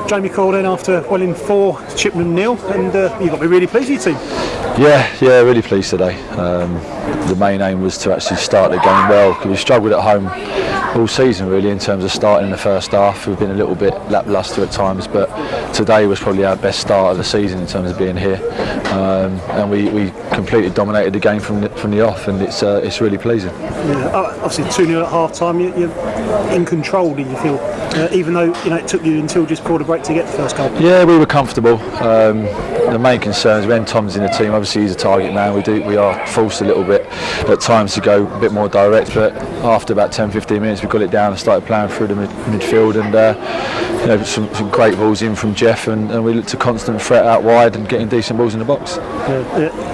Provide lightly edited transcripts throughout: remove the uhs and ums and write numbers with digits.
Jamie Coyle then after Welling 4, Chippenham 0, and you've got to be really pleased with your team. Yeah, really pleased today. The main aim was to actually start the game well, because we struggled at home all season really in terms of starting in the first half. We've been a little bit lacklustre at times, but today was probably our best start of the season in terms of being here, and we completely dominated the game from the off, and it's really pleasing. Yeah, obviously 2-0 at half time, you're in control, do you feel, even though it took you until just before the break to get the first goal? Yeah, we were comfortable. The main concerns when Tom's in the team, obviously he's a target man. We are forced a little bit at times to go a bit more direct, but after about 10-15 minutes we got it down and started playing through the midfield, and some great balls in from Jeff, and we looked a constant threat out wide and getting decent balls in the box.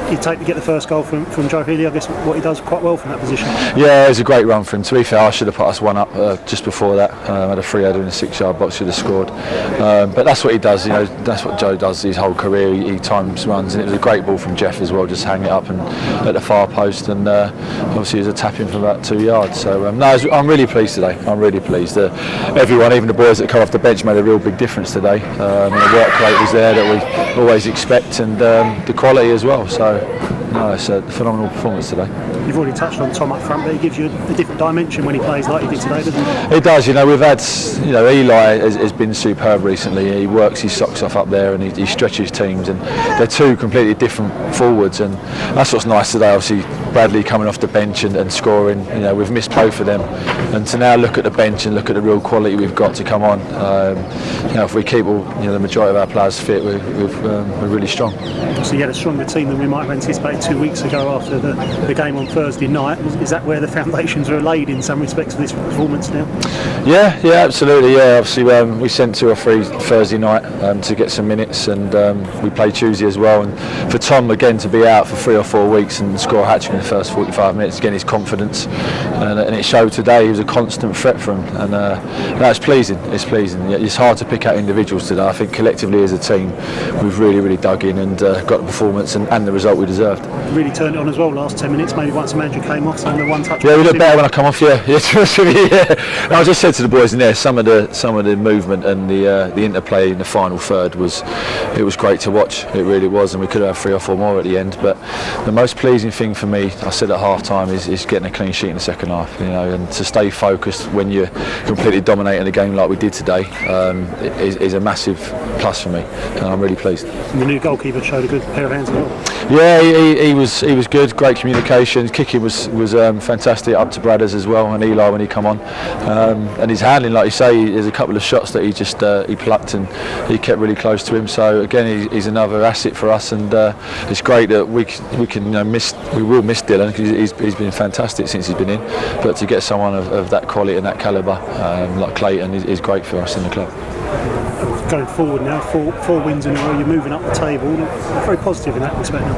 You take to get the first goal from Joe Healy, I guess what he does quite well from that position. Yeah, it was a great run for him. To be fair, I should have put us one up just before that. Had a free header in the 6-yard box, should have scored. But that's what he does, that's what Joe does his whole career. He times runs, and it was a great ball from Jeff as well, just hang it up and at the far post, and obviously it was a tap in from about 2 yards. So I'm really pleased today. I'm really pleased. Everyone, even the boys that come off the bench, made a real big difference today. The work rate was there that we always expect, and the quality as well. So it's a phenomenal performance today. You've already touched on Tom up front, but he gives you a different dimension when he plays like he did today, doesn't he? It does. We've had, Eli has been superb recently. He works his socks off up there, and he stretches teams, and they're two completely different forwards, and that's what's nice today. Obviously, Bradley coming off the bench and scoring. We've missed both of them, and to now look at the bench and look at the real quality we've got to come on. If we keep all the majority of our players fit, we're really strong. So you had a stronger team than we might have anticipated 2 weeks ago after the game on Thursday night. Is that where the foundations are laid in some respects for this performance now? Yeah, absolutely. Yeah, obviously we sent 2 or 3 Thursday night to get some minutes, and we played Tuesday as well. And for Tom again to be out for 3 or 4 weeks and score a hat-trick in the first 45 minutes, again his confidence, and it showed today. He was a constant threat for him, and that's pleasing. It's pleasing. It's hard to pick out individuals today. I think collectively as a team we've really dug in and got the performance and the result we deserved. Really turned it on as well last 10 minutes. Maybe once the manager came off, some of the one touch. Yeah, we look better when I come off. Yeah. I just said to the boys in there, some of the movement and the interplay in the final third was great to watch. It really was, and we could have 3 or 4 more at the end. But the most pleasing thing for me, I said at half time, is getting a clean sheet in the second half. And to stay focused when you're completely dominating the game like we did today is a massive plus for me, and I'm really pleased. And the new goalkeeper showed a good pair of hands as well. Yeah, he was good. Great communication. Kicking was fantastic. Up to Bradders as well, and Eli when he come on, and his handling, like you say, there's a couple of shots that he plucked and he kept really close to him. So again, he's another asset for us, and it's great that we will miss Dylan, because he's been fantastic since he's been in. But to get someone of that quality and that calibre like Clayton is great for us in the club. Going forward now, four wins in a row, you're moving up the table. Very positive in that respect now.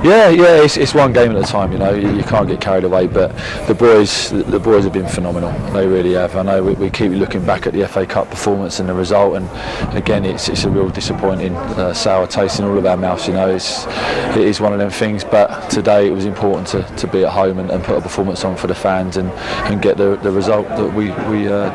Yeah, it's one game at a time. You can't get carried away. But the boys have been phenomenal. They really have. I know we keep looking back at the FA Cup performance and the result, and again, it's a real disappointing, sour taste in all of our mouths. It is one of them things. But today it was important to be at home and put a performance on for the fans and get the result that we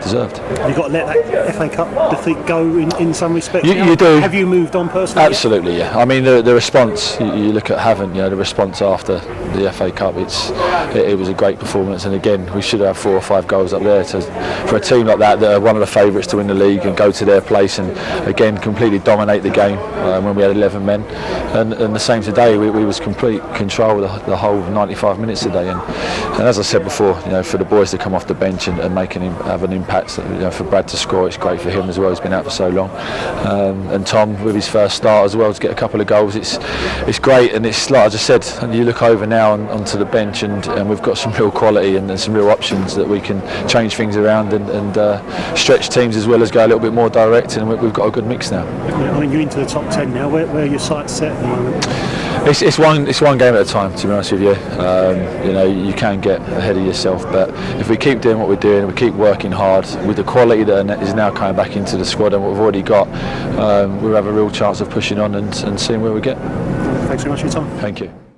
deserved. You've got to let that FA Cup defeat go in some respects. You do. Have you moved on personally? Absolutely, yeah. I mean, the response, you look at Havant, the response after the FA Cup, it was a great performance, and again, we should have 4 or 5 goals up there for a team like that are one of the favourites to win the league and go to their place and again completely dominate the game when we had 11 men, and the same today. We was complete control the whole 95 minutes today, and as I said before, for the boys to come off the bench and have an impact, for Brad to score, it's great for him as well. He's been out for so long, and Tom with his first start as well to get a couple of goals. It's great, and it's like I just said, and you look over now onto the bench, and we've got some real quality and some real options that we can change things around and stretch teams as well as go a little bit more direct, and we've got a good mix now. I mean, you're into the top 10 now. Where are your sights set at the moment? It's one game at a time, to be honest with you. You can get ahead of yourself, but if we keep doing what we're doing, we keep working hard with the quality that is now coming back into the squad and what we've already got, we'll have a real chance of pushing on and seeing where we get. Thanks very much for your time. Thank you.